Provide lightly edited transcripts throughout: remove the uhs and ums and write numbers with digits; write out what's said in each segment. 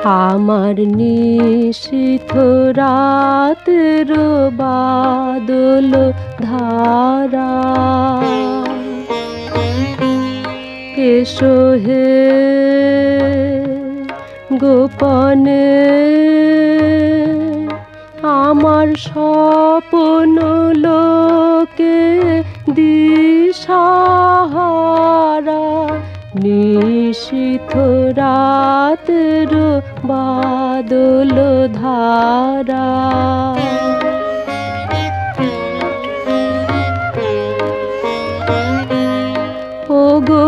আমার নিশীথ রাতের বাদল ধারা এসো হে গোপনে আমার স্বপ্ন লোকে দিশাহারা নিশীথ রাতের বাদল ধারা ওগো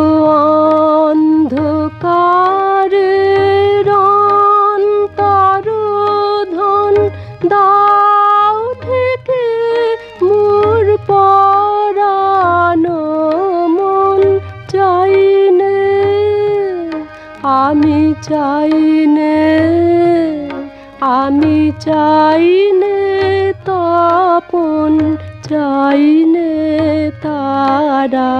অন্ধকারের অন্তরোধন দাও থেকে মোর পরানো মন চাইনে আমি চাইনে তপন চাইনে তারা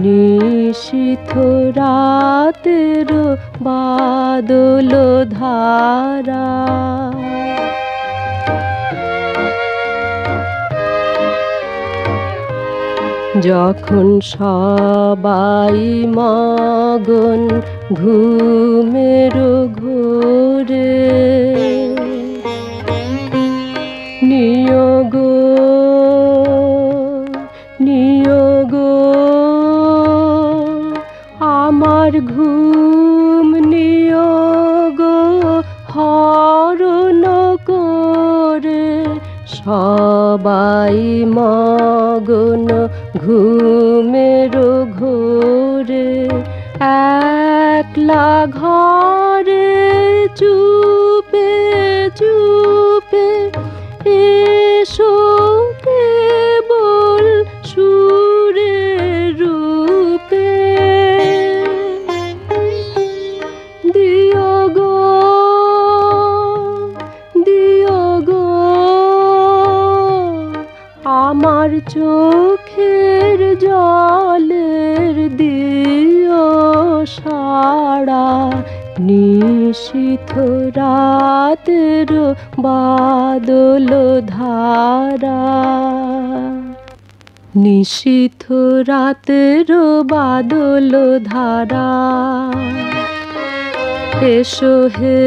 নিশীথ রাতের বাদল ধারা যখন সবাই মগন ঘুমের ঘোরে নিয়োগ আমার ঘুম নিয়োগ হরণ করে সবাই মগন ঘুমের ঘোরে একলা ঘরে চুপে চুপে এসো কেবল সুরের রূপে দিও গো আমার চোখের জলের দিও সাড়া নিশীথ রাতের বাদল ধারা নিশীথ রাতের বাদল ধারা এসো হে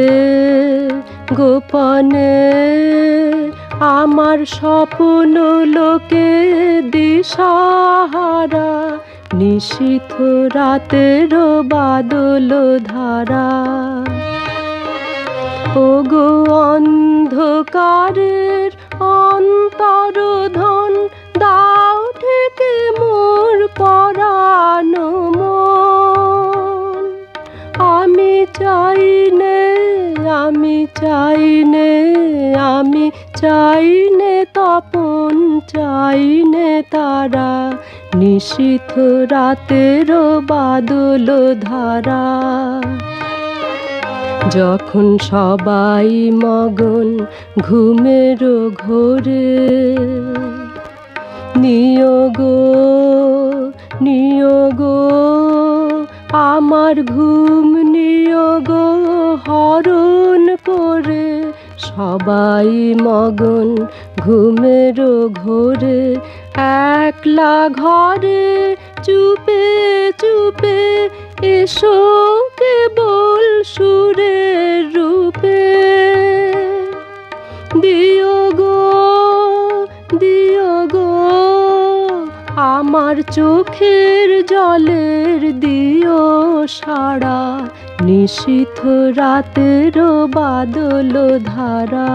গোপনে আমার স্বপ্ন লোকে দিশাহারা নিশীথ রাতের বাদল ধারা ওগো অন্ধকারের অন্তরোধন দাও থেকে মোর পরানো মন আমি চাইনে তপন চাইনে তারা নিশীথ রাতের বাদল ধারা যখন সবাই মগন ঘুমের ঘোরে নিয়োগ আমার ঘুম নিয়োগ হরণ করে সবাই মগন ঘুমের ঘোরে একলা ঘরে চুপে চুপে এসো কেবল সুরের রূপে দিও গো আমার চোখের জলের দিও সাড়া নিশীথ রাতের বাদল ধারা।